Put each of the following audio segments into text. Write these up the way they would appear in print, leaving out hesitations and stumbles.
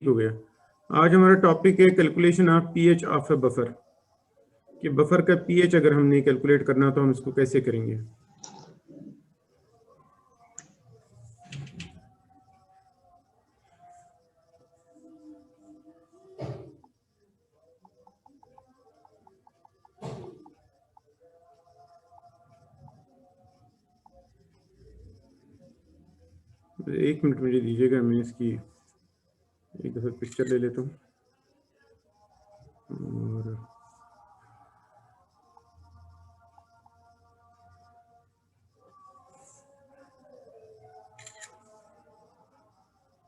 हो गया। आज हमारा टॉपिक है calculation of pH of A buffer, कि बफर का पीएच अगर हमने कैलकुलेट करना तो हम इसको कैसे करेंगे। एक मिनट मुझे दीजिएगा, मैं इसकी एक दफ़ा पिक्चर ले लेता हूँ। और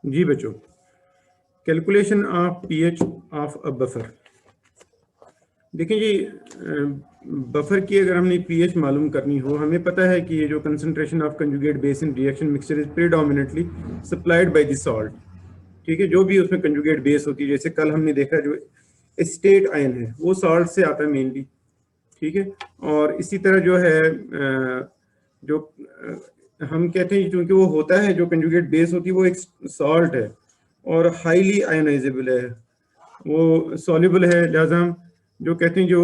जी बच्चों, calculation of pH of a buffer. देखिए जी, बफर की अगर हमने पीएच मालूम करनी हो, हमें पता है कि ये जो concentration of conjugate base in reaction mixture is predominantly supplied by the salt. ठीक है, जो भी उसमें कंजुगेट बेस होती है, जैसे कल हमने देखा जो एस्टेट आयन है वो सॉल्ट से आता है मेनली। ठीक है, और इसी तरह जो है जो हम कहते हैं क्योंकि वो होता है जो कंजुगेट बेस होती है वो एक सॉल्ट है और हाईली आयोनाइजेबल है, वो सॉल्युबल है, लिहाजा हम जो कहते हैं जो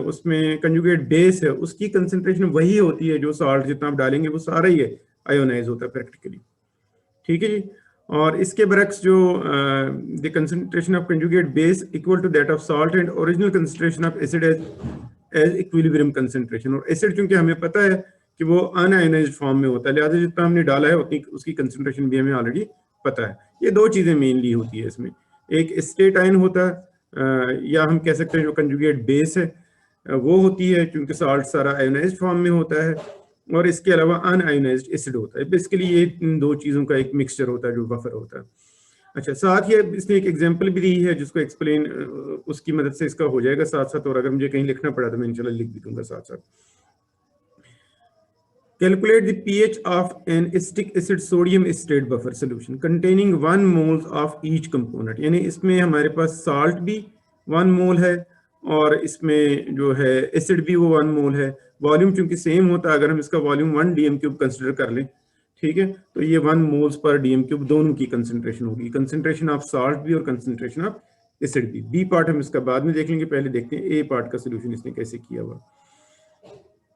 उसमें कंजुगेट बेस है उसकी कंसंट्रेशन वही होती है जो सॉल्ट जितना आप डालेंगे वो सारा ही है आयोनाइज होता है प्रैक्टिकली। ठीक है जी, और इसके बरक्स जो the concentration of conjugate base equal to that of salt and original concentration of acid as equilibrium concentration. और एसिड क्योंकि हमें पता है कि वो अनआयोनाइज्ड फॉर्म में होता है, लिहाजा जितना हमने डाला है उतनी उसकी कंसंट्रेशन भी हमें ऑलरेडी पता है। ये दो चीजें मेनली होती है इसमें, एक स्टेट आयन होता है या हम कह सकते हैं जो कंजुगेट बेस है वो होती है क्योंकि सॉल्ट सारा आयोनाइज्ड फॉर्म में होता है, और इसके अलावा अनआयोनाइज्ड एसिड होता है। बेसिकली ये इन दो चीजों का एक मिक्सचर होता है जो बफर होता है। अच्छा, साथ ही इसने एक एग्जांपल भी दी है जिसको एक्सप्लेन उसकी मदद से इसका हो जाएगा साथ साथ, और अगर मुझे कहीं लिखना पड़ा तो मैं इंशाल्लाह लिख भी दूंगा साथ साथ। Calculate the pH of an acetic acid sodium acetate buffer solution containing 1 moles of each component। यानी इसमें हमारे पास साल्ट भी 1 मोल है और इसमें जो है एसिड भी वो 1 मोल है। वॉल्यूम चूंकि सेम होता है, अगर हम इसका वॉल्यूम 1 डीएम क्यूब कंसिडर कर लें, ठीक है, तो ये 1 मोल्स पर डीएम क्यूब दोनों की कंसंट्रेशन होगी, कंसंट्रेशन ऑफ साल्ट भी और कंसंट्रेशन ऑफ एसिड भी। बी पार्ट हम इसका बाद में देख लेंगे, पहले देखते हैं ए पार्ट का सोल्यूशन इसने कैसे किया हुआ।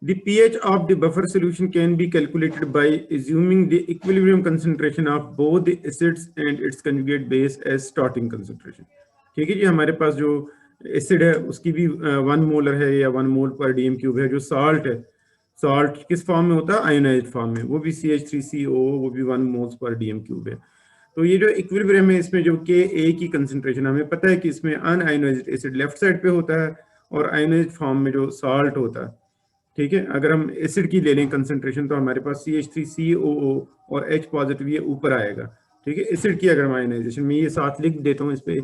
The pH of the buffer solution can be calculated by assuming the equilibrium concentration of both the acids and its conjugate base as starting concentration। ठीक है जी, हमारे पास जो एसिड है उसकी भी 1 मोलर है या 1 मोल पर डीएम क्यूब है। जो साल्ट है, साल्ट किस फॉर्म में होता है? आयोनाइज्ड फॉर्म में, वो भी CH3CO, वो भी 1 मोल्स पर डीएम क्यूब है। तो ये जो इक्विलिब्रियम है इसमें जो Ka की कंसंट्रेशन हमें पता है कि इसमें अनआयोनाइज्ड एसिड लेफ्ट साइड पे होता है और आयोनाइज्ड फॉर्म में जो साल्ट होता है। ठीक है, अगर हम एसिड की ले लें कंसंट्रेशन तो हमारे पास CH3COO और H पॉजिटिव ये ऊपर आएगा। ठीक है, एसिड की अगर हम आयनाइजेशन में ये साथ लिख देता हूँ इस पे,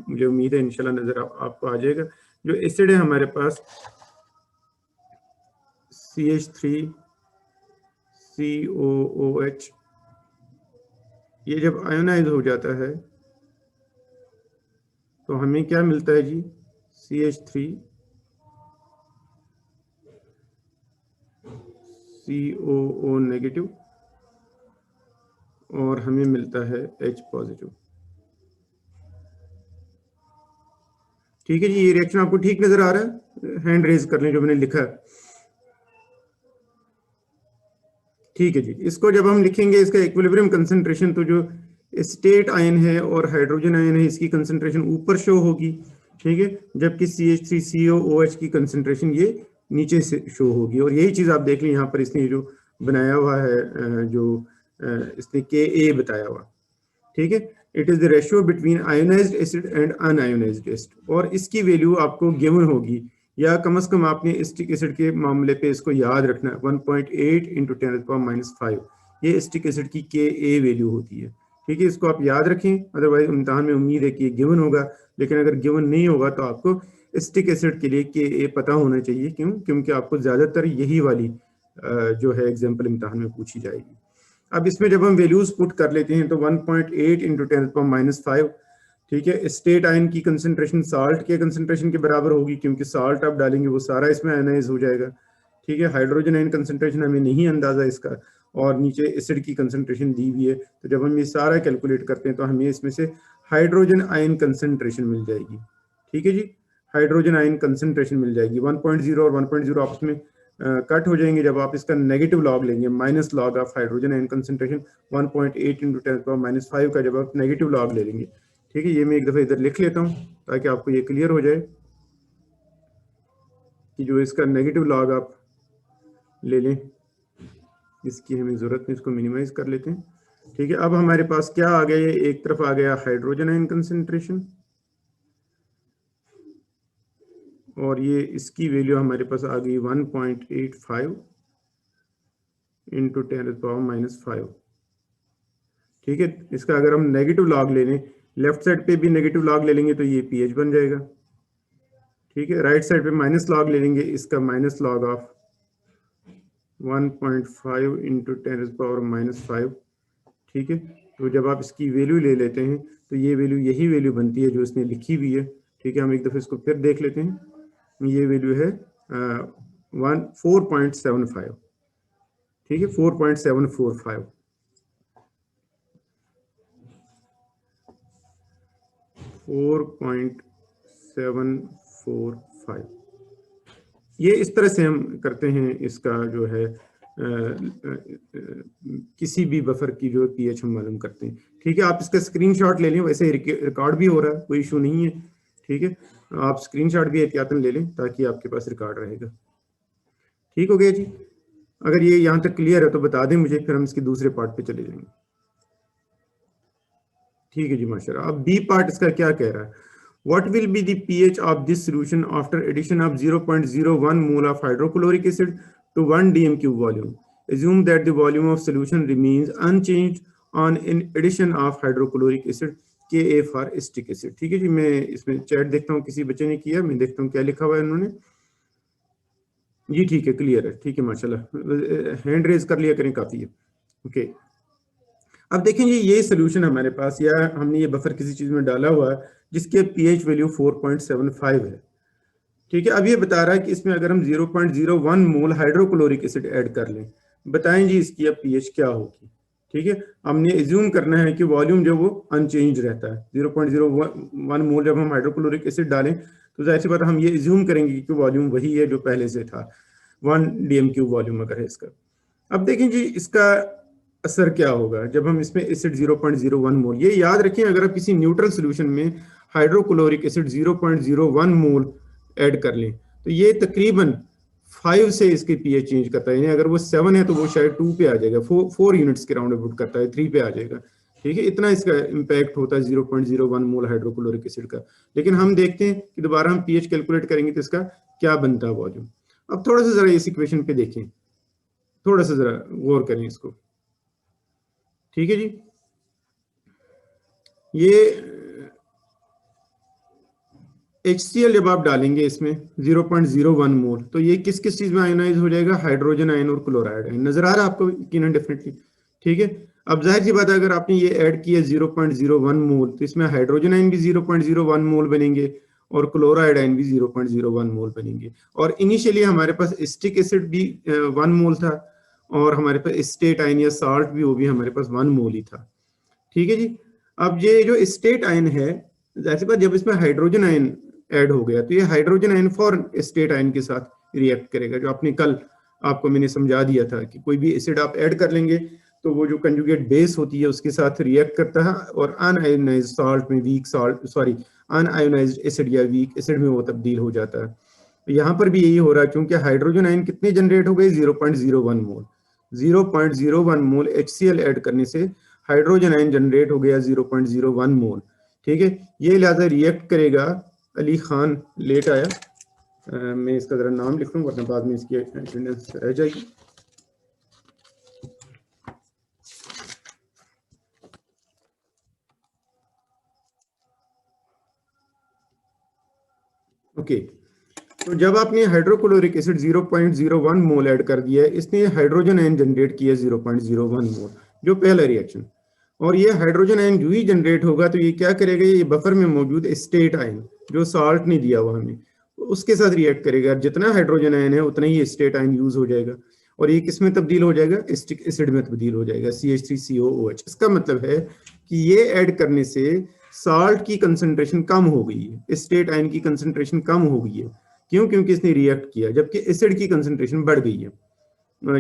मुझे उम्मीद है इंशाल्लाह नजर आपको आ जाएगा। जो एसिड है हमारे पास CH3COOH, ये जब आयोनाइज हो जाता है तो हमें क्या मिलता है जी? CH3COO नेगेटिव और हमें मिलता है H पॉजिटिव। ठीक है जी, ये रिएक्शन आपको ठीक नजर आ रहा है? हैंड रेज कर लें जो मैंने लिखा है। ठीक है जी, इसको जब हम लिखेंगे इसका इक्विलिब्रियम कंसंट्रेशन, तो जो स्टेट आयन है और हाइड्रोजन आयन है इसकी कंसंट्रेशन ऊपर शो होगी। ठीक है, जबकि CH3COOH की कंसंट्रेशन ये नीचे से शो होगी। और यही चीज आप देख लें यहाँ पर इसने जो बनाया हुआ है, जो इसने Ka बताया हुआ। ठीक है, it is the ratio between ionised acid and unionised acid, और इसकी वैल्यू आपको गिवन होगी, या कम से कम आपने एसिटिक एसिड के मामले पे इसको याद रखना है, 1.8 इंटू 10⁻⁵। ये एसिटिक एसिड की Ka वैल्यू होती है। ठीक है, इसको आप याद रखें, अदरवाइज इम्तिहान में उम्मीद है कि ये गिवन होगा, लेकिन अगर गिवन नहीं होगा तो आपको एसिटिक एसिड के लिए Ka पता होना चाहिए। क्यों? क्योंकि आपको ज्यादातर यही वाली जो है एग्जाम्पल इम्तिहान में पूछी जाएगी। अब इसमें जब हम वैल्यूज पुट कर लेते हैं तो 1.8 इंटू 10⁻⁵, ठीक है, स्टेट आयन की कंसंट्रेशन साल्ट के कंसंट्रेशन के बराबर होगी, क्योंकि साल्ट आप डालेंगे वो सारा इसमें आयनाइज हो जाएगा। ठीक है, हाइड्रोजन आयन कंसंट्रेशन हमें नहीं अंदाजा इसका, और नीचे एसिड की कंसंट्रेशन दी हुई है। तो जब हम ये सारा कैलकुलेट करते हैं तो हमें इसमें से हाइड्रोजन आयन कंसंट्रेशन मिल जाएगी। ठीक है जी, हाइड्रोजन आयन कंसंट्रेशन मिल जाएगी। 1.0 और 1.0 आपस में कट हो जाएंगे जब आप इसका नेगेटिव लॉग लेंगे, minus log of hydrogen ion concentration 1.8 into 10⁻⁵ का जब आप नेगेटिव लॉग ले लेंगे। ठीक है, ये मैं एक दफ़ा इधर लिख लेता हूँ ताकि आपको ये क्लियर हो जाए कि जो इसका नेगेटिव लॉग आप ले लें, इसकी हमें ज़रूरत नहीं, इसको मिनिमाइज कर लेते हैं। ठीक है, अब हमारे पास क्या आ गया, ये एक तरफ आ गया हाइड्रोजन आयन कंसंट्रेशन और ये इसकी वैल्यू हमारे पास आ गई 1.85 इंटू 10⁻⁵। ठीक है, इसका अगर हम नेगेटिव लॉग ले लें, लेफ्ट साइड पे भी नेगेटिव लॉग ले लेंगे तो ये पीएच बन जाएगा। ठीक है, राइट साइड पे माइनस लॉग ले लेंगे, इसका माइनस लॉग ऑफ 1.5 इंटू 10⁻⁵। ठीक है, तो जब आप इसकी वैल्यू ले लेते हैं तो ये वैल्यू यही वैल्यू बनती है जो इसने लिखी हुई है। ठीक है, हम एक दफ़े इसको फिर देख लेते हैं, ये वैल्यू है 4.75। ठीक है, 4.745। ये इस तरह से हम करते हैं इसका जो है किसी भी बफर की जो पीएच हम मालूम करते हैं। ठीक है, आप इसका स्क्रीनशॉट ले लें, वैसे रिकॉर्ड भी हो रहा है, कोई इशू नहीं है। ठीक है, आप स्क्रीनशॉट भी एहतियातन ले लें ताकि आपके पास रिकॉर्ड रहेगा। ठीक हो गया जी, अगर ये यहाँ तक क्लियर है तो बता दें मुझे, फिर हम इसके दूसरे पार्ट पे चले जाएंगे। ठीक है जी, माशाल्लाह। अब बी पार्ट इसका क्या कह रहा है, what will be the pH of this solution after addition of 0.01 mole of hydrochloric acid to 1 dm cube volume? Assume that the volume of solution remains unchanged on in addition of hydrochloric acid Ka for acetic acid। ठीक है जी, मैं इसमें chat देखता हूँ किसी बच्चे ने किया, मैं देखता हूँ क्या लिखा हुआ है उन्होंने जी। ठीक है, क्लियर है, ठीक है माशाल्लाह, हैंड रेज कर लिया करें, काफ़ी है। ओके, अब देखें जी, ये सोल्यूशन हमारे पास, या हमने ये बफर किसी चीज़ में डाला हुआ है जिसके पीएच वैल्यू 4.75 है। ठीक है, अब ये बता रहा है कि इसमें अगर हम 0.01 मोल हाइड्रोक्लोरिक एसिड ऐड कर लें, बताएं जी इसकी अब पीएच क्या होगी। ठीक है, हमने एज्यूम करना है कि वॉल्यूम जो वो अनचेंज रहता है। 0.01 मोल जब हम हाइड्रोक्लोरिक एसिड डालें तो जाहिर सी बात हम ये एज्यूम करेंगे कि वॉल्यूम वही है जो पहले से था, 1 DMQ वॉल्यूम अगर है इसका। अब देखें जी इसका असर क्या होगा जब हम इसमें एसिड 0.01 मोल, ये याद रखें अगर आप किसी न्यूट्रल सोल्यूशन में हाइड्रोक्लोरिक एसिड 0.01 मोल ऐड कर लें तो ये तकरीबन 5 से इसके पीएच चेंज करता है, यानी अगर वो 7 है तो वो शायद 2 पे आ जाएगा, 4 यूनिट्स के राउंड अबाउट करता है, 3 पे आ जाएगा। ठीक है, इतना इसका इम्पैक्ट होता है 0.01 मोल हाइड्रोक्लोरिक एसिड का। लेकिन हम देखते हैं कि दोबारा हम पीएच कैलकुलेट करेंगे तो इसका क्या बनता है वॉल्यूम। अब थोड़ा सा जरा इस इक्वेशन पे देखें, थोड़ा सा जरा गौर करें इसको। ठीक है जी, ये HCl जब आप डालेंगे इसमें 0.01 मोल तो ये किस किस चीज में आयोनाइज हो जाएगा, हाइड्रोजन आयन और क्लोराइड आयन। नजर आ रहा है आपको यकीनन डेफिनेटली। ठीक है, अब जाहिर सी बात है अगर आपने ये ऐड किया 0.01 मोल तो इसमें हाइड्रोजन आयन भी 0.01 मोल बनेंगे और क्लोराइड आयन भी 0.01 मोल बनेंगे। और इनिशियली हमारे पास एसिटिक एसिड भी 1 मोल था और हमारे पास एस्टेट आयन या साल्ट भी, वो भी हमारे पास 1 मोल ही था। ठीक है जी, अब ये जो एस्टेट आयन है, जाहिर सी बात जब इसमें हाइड्रोजन आयन ऐड हो गया तो ये हाइड्रोजन आयन फॉरन एस्टेट आयन के साथ रिएक्ट करेगा। जो आपने कल आपको मैंने समझा दिया था कि कोई भी एसिड आप ऐड कर लेंगे तो वो जो कंजुगेट बेस होती है उसके साथ रिएक्ट करता है और अनआयोनाइज्ड साल्ट में, weak salt sorry unionised acid या वीक एसिड में वो तब्दील हो जाता है। यहाँ पर भी यही हो रहा है, क्योंकि हाइड्रोजन आयन कितने जनरेट हो गए, 0.01 मोल। 0.01 मोल HCl ऐड करने से हाइड्रोजन आयन जनरेट हो गया 0.01 मोल। ठीक है, ये लिहाजा रिएक्ट करेगा। अली खान लेट आया, मैं इसका जरा नाम लिख लूँ वरना बाद में इसकी अटेंडेंस रह जाएगी। ओके, तो जब आपने हाइड्रोक्लोरिक एसिड 0.01 मोल ऐड कर दिया है, इसने हाइड्रोजन आयन जनरेट किया 0.01 मोल, जो पहला रिएक्शन। और ये हाइड्रोजन आयन जो ही जनरेट होगा तो ये क्या करेगा, ये बफर में मौजूद एस्टेट आयन जो साल्ट नहीं दिया हुआ हमें, उसके साथ रिएक्ट करेगा। जितना हाइड्रोजन आयन है उतना ही एस्टेट आयन यूज हो जाएगा और ये किस में तब्दील हो जाएगा, एसिटिक एसिड में तब्दील हो जाएगा, CH3COOH। इसका मतलब है कि ये ऐड करने से साल्ट की कंसंट्रेशन कम हो गई है, एसिटेट आयन की कंसंट्रेशन कम हो गई है। क्यों? क्योंकि इसने रिएक्ट किया, जबकि एसिड की कंसंट्रेशन बढ़ गई है।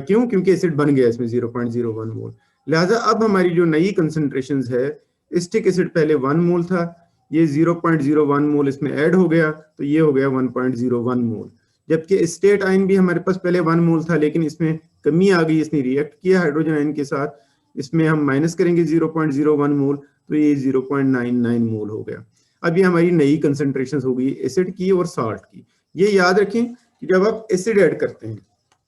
क्यों? क्योंकि एसिड बन गया इसमें 0.01 मोल। लिहाजा अब हमारी जो नई कंसंट्रेशन है, एसिटिक एसिड पहले 1 मोल था, ये 0.01 मोल इसमें ऐड हो गया, तो ये हो गया 1.01 मोल। जबकि एसिटेट आयन भी हमारे पास पहले 1 मोल था, लेकिन इसमें कमी आ गई, इसने रिएक्ट किया हाइड्रोजन आयन के साथ, इसमें हम माइनस करेंगे 0.01 मोल, तो ये 0.99 मोल हो गया। अब ये हमारी नई कंसंट्रेशन हो गई एसिड की और साल्ट की। ये याद रखें कि जब आप एसिड ऐड करते हैं,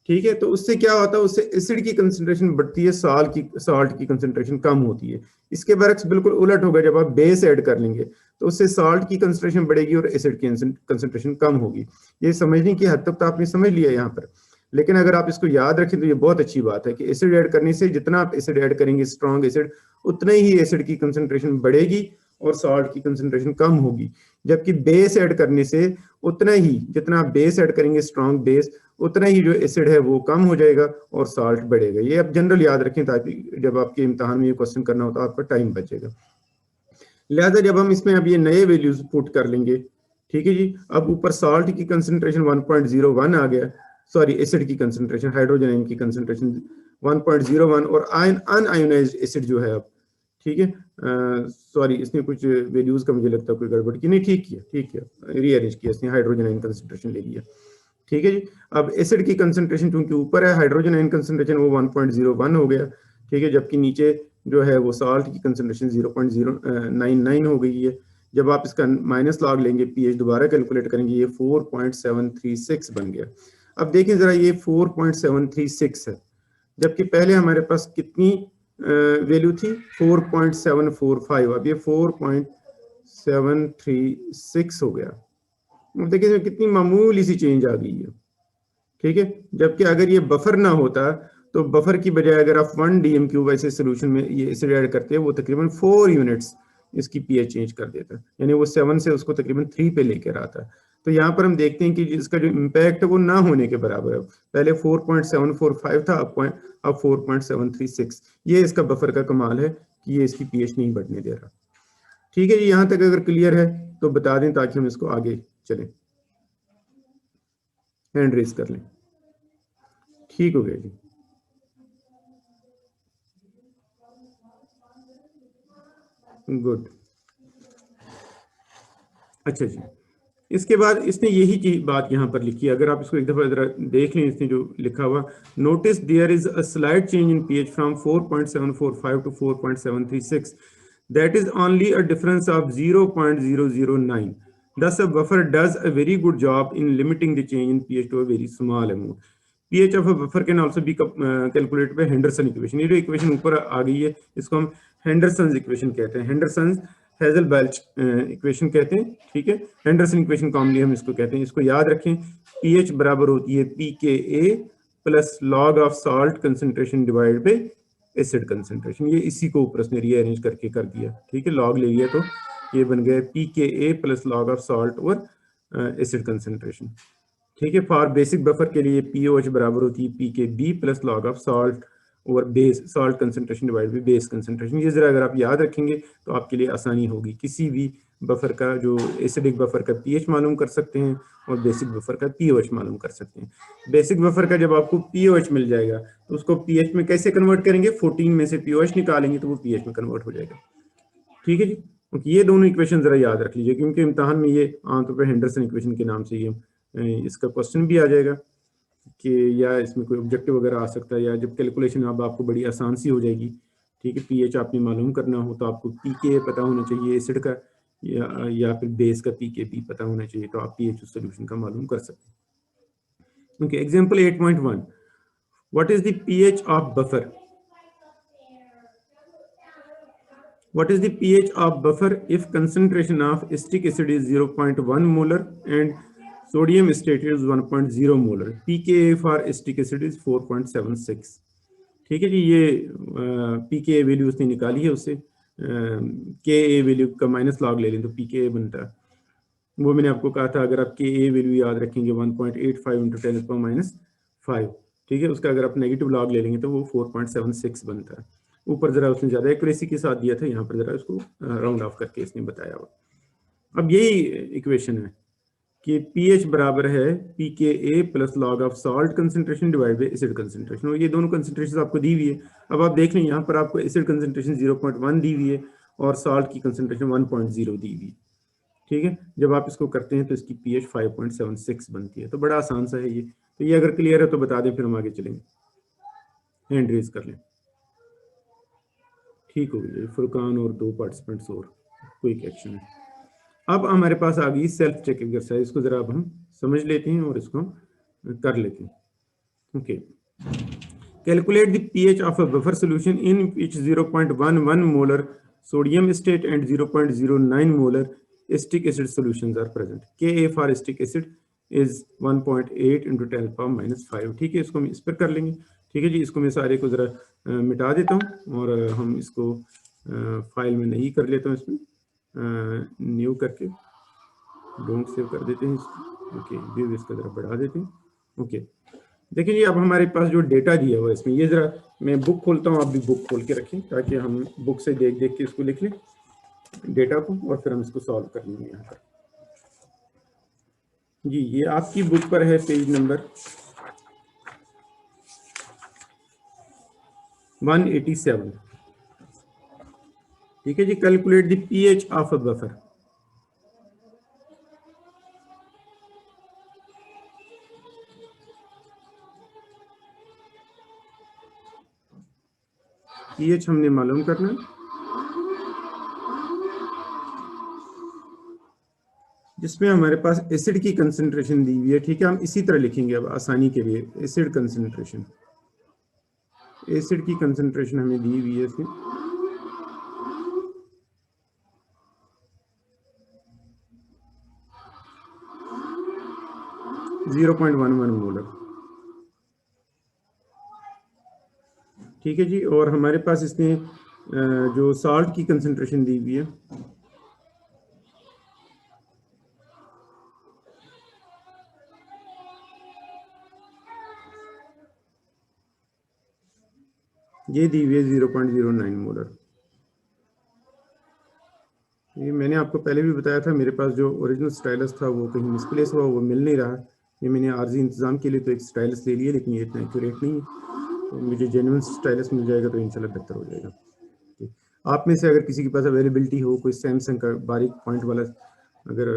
ठीक है, तो उससे क्या होता है, उससे एसिड की कंसंट्रेशन बढ़ती है, साल्ट की कंसंट्रेशन कम होती है। इसके बरक्स बिल्कुल उलट होगा, जब आप बेस ऐड कर लेंगे तो उससे साल्ट की कंसंट्रेशन बढ़ेगी और एसिड की कंसंट्रेशन कम होगी। ये समझने की हद तक तो आपने समझ लिया यहाँ पर, लेकिन अगर आप इसको याद रखें तो ये बहुत अच्छी बात है कि एसिड ऐड करने से जितना आप एसिड ऐड करेंगे, स्ट्रॉन्ग एसिड, उतना ही एसिड की कंसंट्रेशन बढ़ेगी और साल्ट की कंसंट्रेशन कम होगी। जबकि बेस ऐड करने से उतना ही, जितना आप बेस ऐड करेंगे, स्ट्रॉन्ग बेस, उतना ही जो एसिड है वो कम हो जाएगा और साल्ट बढ़ेगा। ये आप जनरल याद रखें ताकि जब आपके इम्तिहान में ये क्वेश्चन करना हो तो आपका टाइम बचेगा। लिहाजा जब हम इसमें अब ये नए वैल्यूज पुट कर लेंगे, ठीक है जी, अब ऊपर साल्ट की कंसंट्रेशन 1.01 आ गया, सॉरी एसिड की कंसंट्रेशन, हाइड्रोजन आयन की कंसंट्रेशन 1.01, और आयन अनआयोनाइज्ड एसिड जो है अब, ठीक है, सॉरी इसने कुछ वैल्यूज का मुझे लगता है कोई गड़बड़ की, नहीं ठीक किया, ठीक है, रीअरेंज किया इसने, हाइड्रोजन आयन कंसंट्रेशन ले लिया, ठीक है जी। अब एसिड की कंसंट्रेशन चूंकि ऊपर है, हाइड्रोजन आयन कंसंट्रेशन वो 1.01 हो गया, ठीक है, जबकि नीचे जो है वो साल्ट की कंसंट्रेशन 0.099 हो गई है। जब आप इसका माइनस लॉग लेंगे, पीएच दोबारा कैलकुलेट करेंगे, ये 4.736 बन गया। अब देखें जरा, ये 4.736 है, जबकि पहले हमारे पास कितनी वैल्यू थी, 4.745, अब ये 4.736 हो गया। अब देखिए कितनी मामूली सी चेंज आ गई है, ठीक है। जबकि अगर ये बफर ना होता तो बफर की बजाय अगर आप 1 डीएम क्यूब ऐसे सोल्यूशन में ये एसिड ऐड करते हैं, वो तकरीबन 4 यूनिट्स इसकी पीएच चेंज कर देता, यानी वो 7 से उसको तकरीबन 3 पे लेकर आता। तो यहाँ पर हम देखते हैं कि इसका जो इम्पैक्ट है वो ना होने के बराबर है। पहले 4.745 था, अब 4.736। ये इसका बफर का कमाल है कि ये इसकी पीएच नहीं बढ़ने दे रहा। ठीक है जी, यहाँ तक अगर क्लियर है तो बता दें ताकि हम इसको आगे चलें। हैंड रेस कर लें। ठीक हो गया जी। गुड। अच्छा जी, इसके बाद इसने यही चीज बात यहाँ पर लिखी है, अगर आप इसको एक दफा जरा देख लें, इसने जो लिखा हुआ, notice there is a slight change in pH from 4.745 to 4.736, that is only a difference of 0.009, thus a buffer does a very good job in limiting the change in pH to a very small amount. pH of a buffer can also be calculated by Henderson equation। ये जो equation ऊपर आ गई है इसको हम Henderson equation कहते हैं, Henderson hazel-belch equation कहते हैं, ठीक है। हेंडरसन इक्वेशन कॉमनली हम इसको कहते हैं, इसको याद रखें, pH बराबर होती है pKa plus log of salt concentration divide bye acid concentration. ये इसी को ऊपर उसने रीअरेंज करके कर दिया, ठीक है, लॉग ले लिया तो ये बन गया pKa plus log of salt और एसिड कंसंट्रेशन, ठीक है। फॉर बेसिक बफर के लिए पीओएच बराबर होती है pKb plus log of salt और base salt concentration divide by base concentration. ये जरा अगर आप याद रखेंगे तो आपके लिए आसानी होगी, किसी भी बफर का, जो एसिडिक बफर का पीएच मालूम कर सकते हैं और बेसिक बफर का पीओएच मालूम कर सकते हैं। बेसिक बफर का जब आपको पीओएच मिल जाएगा तो उसको पीएच में कैसे कन्वर्ट करेंगे, 14 में से पीओएच निकालेंगे तो वो पीएच में कन्वर्ट हो जाएगा, ठीक है जी। ये दोनों इक्वेशन जरा याद रख लीजिए, क्योंकि इम्तहान में ये आमतौर पर हेंडरसन इक्वेशन के नाम से ये इसका क्वेश्चन भी आ जाएगा कि या इसमें कोई ऑब्जेक्टिव वगैरह आ सकता है, या जब कैलकुलेशन अब आपको बड़ी आसान सी हो जाएगी, ठीक है। पीएच आपने मालूम करना हो तो आपको पीके पता होना चाहिए एसिड का, या फिर बेस का पीकेबी पता होना चाहिए, तो आप पीएच सोल्यूशन का मालूम कर सकते हैं। Okay, example 8.1, what is the pH of buffer? What is the pH of buffer if concentration of acetic acid is 0.1 molar and sodium acetate is 1.0 molar? pKa for acetic acid is 4.76। ठीक है जी, ये pKa value उसने निकाली है, उससे Ka value का minus log ले लें तो pKa बनता है। वो मैंने आपको कहा था, अगर आप Ka वैल्यू याद रखेंगे 1.85 × 10⁻⁵, ठीक है, उसका अगर आप नेगेटिव लॉग ले लेंगे तो वो 4.76 बनता है। ऊपर जरा उसने ज़्यादा एक्यूरेसी के साथ दिया था, यहाँ पर जरा उसको राउंड ऑफ करके इसने बताया हुआ। अब यही इक्वेशन है कि pH बराबर है pKa plus log of salt concentration divide by acid concentration, और ये दोनों कंसंट्रेशन आपको दी हुई है। अब आप देख लें यहाँ पर आपको एसिड कंसंट्रेशन 0.1 दी हुई है और सॉल्ट की कंसंट्रेशन 1.0 दी हुई है। ठीक है, जब आप इसको करते हैं तो इसकी pH 5.76 बनती है। तो बड़ा आसान सा है ये। तो ये अगर क्लियर है तो बता दें, फिर हम आगे चलेंगे। हैंड रेज कर लें। ठीक हो गई फुरकान और 2 पार्टिसिपेंट्स और क्विक एक्शन है। अब हमारे पास आ गई सेल्फ चेक एक्सरसाइज। इसको जरा अब हम समझ लेते हैं और इसको हम कर लेते हैं। Okay, calculate the pH of a buffer solution in which 0.11 molar sodium acetate and 0.09 molar acetic acid solutions are present. Ka for acetic acid is 1.8 × 10⁻⁵। ठीक है, इसको हम इस पर कर लेंगे। ठीक है जी, इसको मैं सारे को जरा मिटा देता हूँ और हम इसको फाइल में नहीं कर लेता हूँ, इसमें न्यू करके डोंट सेव कर देते हैं इसको। ओके, व्यू इसका जरा बढ़ा देते हैं। ओके, देखिए जी, अब हमारे पास जो डेटा दिया हुआ है इसमें, ये जरा मैं बुक खोलता हूँ, आप भी बुक खोल के रखें ताकि हम बुक से देख देख के इसको लिख लें डेटा को, और फिर हम इसको सॉल्व कर लेंगे यहाँ पर। जी, ये आपकी बुक पर है, पेज नंबर 187। ठीक है जी, calculate the pH of a buffer. pH हमने मालूम करना है, जिसमें हमारे पास एसिड की कंसंट्रेशन दी हुई है। ठीक है, हम इसी तरह लिखेंगे अब आसानी के लिए। एसिड कंसंट्रेशन, एसिड की कंसंट्रेशन हमें दी हुई है इसमें 0.11 मोलर। ठीक है जी, और हमारे पास इसमें जो साल्ट की कंसंट्रेशन दी हुई है ये दी हुई है 0.09 मोलर। ये मैंने आपको पहले भी बताया था, मेरे पास जो ओरिजिनल स्टाइलस था वो कहीं मिसप्लेस हुआ, वो मिल नहीं रहा। ये मैंने आर्जी इंतज़ाम के लिए तो एक स्टाइलस ले लिया, लेकिन ये इतना एक्यूरेट नहीं है। तो मुझे जेन्युइन स्टाइलस मिल जाएगा तो इंशाल्लाह बेहतर हो जाएगा। ठीक। आप में से अगर किसी के पास अवेलेबिलिटी हो, कोई सैमसंग का बारीक पॉइंट वाला अगर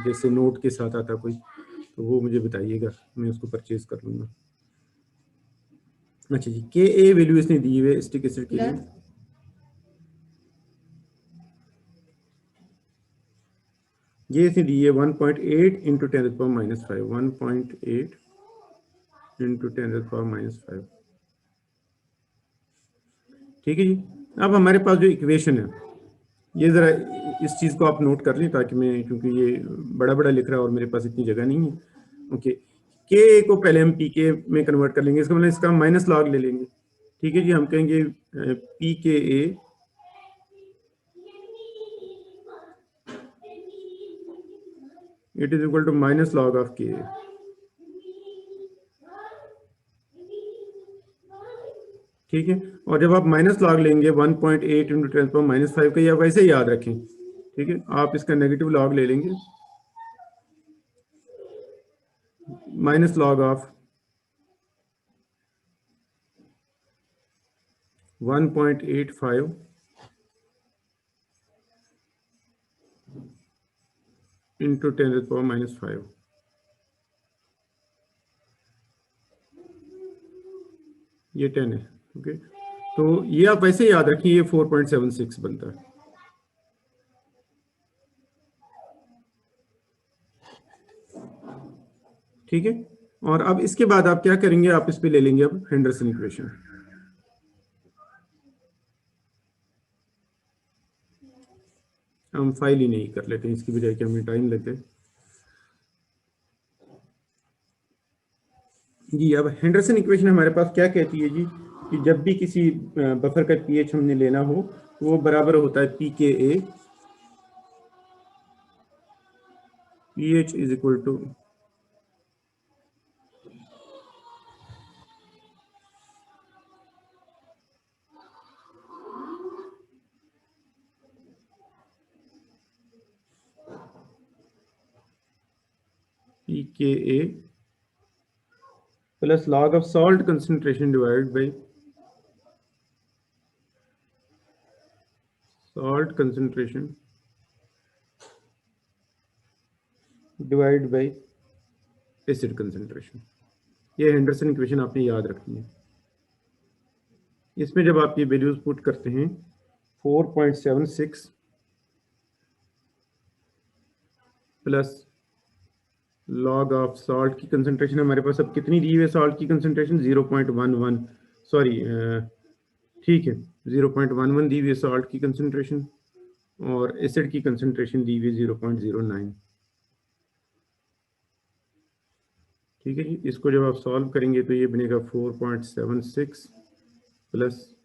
जैसे नोट के साथ आता कोई, तो वो मुझे बताइएगा, मैं उसको परचेज कर लूँगा। अच्छा जी, Ka वैल्यू इसने दी हुई है एसिटिक एसिड के लिए। ये इसने दी है 1.8 × 10⁻⁵, 1.8 × 10⁻⁵। ठीक है जी, अब हमारे पास जो इक्वेशन है, ये ज़रा इस चीज़ को आप नोट कर लें ताकि मैं, क्योंकि ये बड़ा बड़ा लिख रहा है और मेरे पास इतनी जगह नहीं है। ओके, के को पहले हम पी के में कन्वर्ट कर लेंगे, इसका मतलब इसका माइनस लॉग ले लेंगे। ठीक है जी, हम कहेंगे pKa it is equal to minus log of K. ठीक है, और जब आप माइनस लॉग लेंगे 1.8 × 10⁻⁵ का, या वैसे ही याद रखें। ठीक है, आप इसका नेगेटिव लॉग ले लेंगे, माइनस लॉग ऑफ 1.85 × 10⁻⁵। ये 10 है। ओके, तो ये आप वैसे ही याद रखिए, ये 4.76 बनता है। ठीक है, और अब इसके बाद आप क्या करेंगे, आप इस पे ले लेंगे अब हेंडरसन इक्वेशन। हम फाइल ही नहीं कर लेते हैं, इसकी बजाय कि हमें टाइम लेते हैं जी। अब हेंडरसन इक्वेशन हमारे पास क्या कहती है जी, कि जब भी किसी बफर का पीएच हमने लेना हो, वो बराबर होता है pKa, pH is equal to pKa plus log of salt concentration divided by salt concentration divided by acid concentration। ये हेंडरसन इक्वेशन आपने याद रखनी है। इसमें जब आप ये वैल्यूज पुट करते हैं 4.76 प्लस लॉग ऑफ सॉल्ट की कंसंट्रेशन, हमारे पास अब कितनी दी हुई है सॉल्ट की कंसंट्रेशन 0.11, सॉरी ठीक है 0.11 दी हुई है सॉल्ट की कंसंट्रेशन और एसिड की कंसंट्रेशन दी हुई है 0.09। ठीक है जी, इसको जब आप सॉल्व करेंगे तो ये बनेगा 4.76 प्लस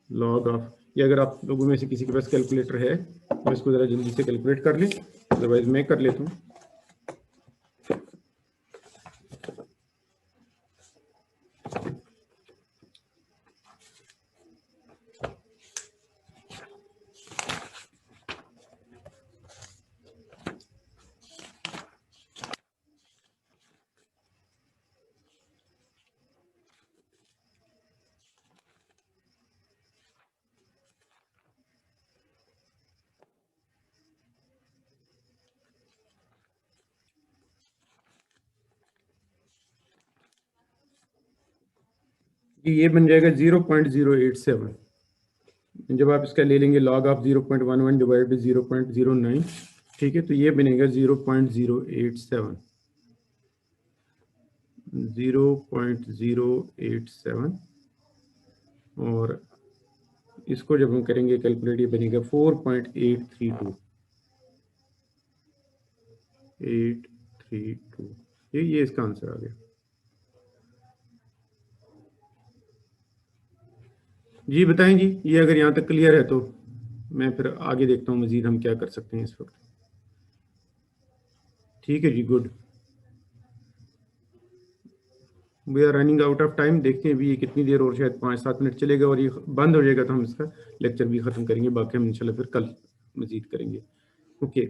लॉग ऑफ, ये अगर आप लोगों में से किसी के पास कैलकुलेटर है तो इसको ज़रा जल्दी से कैलकुलेट कर लें, अदरवाइज मैं कर लेता हूँ। ये बन जाएगा 0.087। जब आप इसका ले लेंगे लॉग ऑफ 0.11 डिवाइड बाई 0.09, ठीक है, तो ये बनेगा 0.087, 0.087 और इसको जब हम करेंगे कैलकुलेट ये बनेगा 4.832, 832। ये इसका आंसर आ गया जी। बताएं जी, ये अगर यहाँ तक क्लियर है तो मैं फिर आगे देखता हूँ मजीद हम क्या कर सकते हैं इस वक्त। ठीक है जी, good. We are running out of time. देखते हैं अभी ये कितनी देर और, शायद 5-7 मिनट चलेगा और ये बंद हो जाएगा तो हम इसका लेक्चर भी ख़त्म करेंगे। बाकी हम इंशाल्लाह फिर कल मजीद करेंगे। ओके,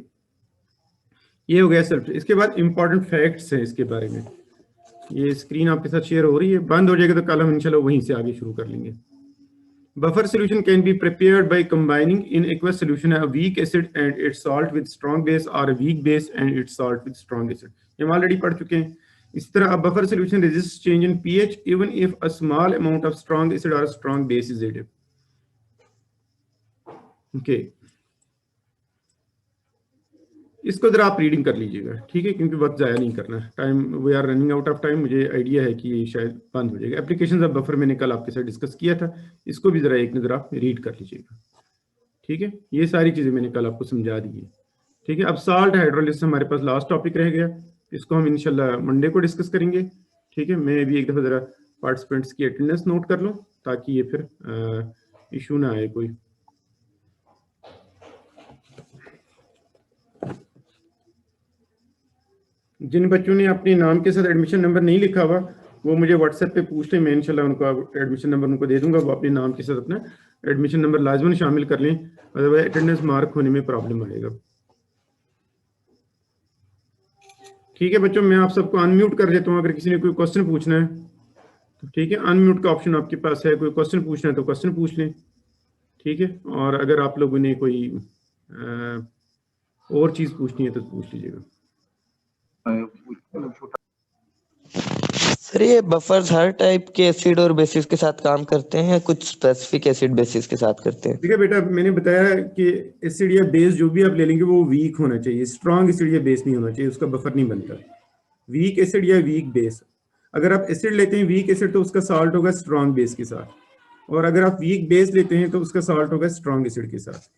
ये हो गया सेल्फ। इसके बाद इंपॉर्टेंट फैक्ट्स हैं इसके बारे में। ये स्क्रीन आपके साथ शेयर हो रही है, बंद हो जाएगा तो कल हम इंशाल्लाह वहीं से आगे शुरू कर लेंगे। Buffer solution can be prepared by combining in aqueous solution a weak acid and its salt with strong base or a weak base and its salt with strong acid। ये हम ऑलरेडी पढ़ चुके हैं। इस तरह a buffer solution resists change in pH even if a small amount of strong acid or a strong base is added। Okay, इसको जरा आप रीडिंग कर लीजिएगा, ठीक है, क्योंकि वक्त ज़ाया नहीं करना। Time, we are running out of time. मुझे आइडिया है कि ये शायद बंद हो जाएगा। एप्लीकेशन ऑफ बफर मैंने कल आपके साथ डिस्कस किया था, इसको भी ज़रा एक नज़र आप रीड कर लीजिएगा। ठीक है, ये सारी चीज़ें मैंने कल आपको समझा दी है। ठीक है, अब साल्ट हाइड्रोलिसिस हमारे पास लास्ट टॉपिक रह गया, इसको हम इंशाल्लाह मंडे को डिस्कस करेंगे। ठीक है, मैं भी एक दफ़ा ज़रा पार्टिसिपेंट्स की अटेंडेंस नोट कर लूँ ताकि ये फिर इशू ना आए कोई। जिन बच्चों ने अपने नाम के साथ एडमिशन नंबर नहीं लिखा हुआ वो मुझे व्हाट्सएप पे पूछ लें, मैं इंशाल्लाह उनको एडमिशन नंबर उनको दे दूंगा। वो अपने नाम के साथ अपना एडमिशन नंबर लाजमन शामिल कर लें, अदरवाइज अटेंडेंस मार्क होने में प्रॉब्लम आएगा। ठीक है बच्चों, मैं आप सबको अनम्यूट कर देता हूँ। अगर किसी ने कोई क्वेश्चन पूछना है तो ठीक है, अनम्यूट का ऑप्शन आपके पास है। कोई क्वेश्चन पूछना है तो क्वेश्चन पूछ लें। ठीक है, और अगर आप लोगों ने कोई और चीज़ पूछनी है तो पूछ लीजिएगा। सर ये बफर्स हर टाइप के एसिड और बेसिस के साथ काम करते हैं, कुछ स्पेसिफिक एसिड बेसिस के साथ करते हैं? ठीक है बेटा, मैंने बताया कि एसिड या बेस जो भी आप ले लेंगे वो वीक होना चाहिए, स्ट्रॉन्ग एसिड या बेस नहीं होना चाहिए, उसका बफर नहीं बनता। वीक एसिड या वीक बेस, अगर आप एसिड लेते हैं वीक एसिड तो उसका सॉल्ट होगा स्ट्रॉन्ग बेस के साथ, और अगर आप वीक बेस लेते हैं तो उसका सॉल्ट होगा स्ट्रॉन्ग एसिड के साथ।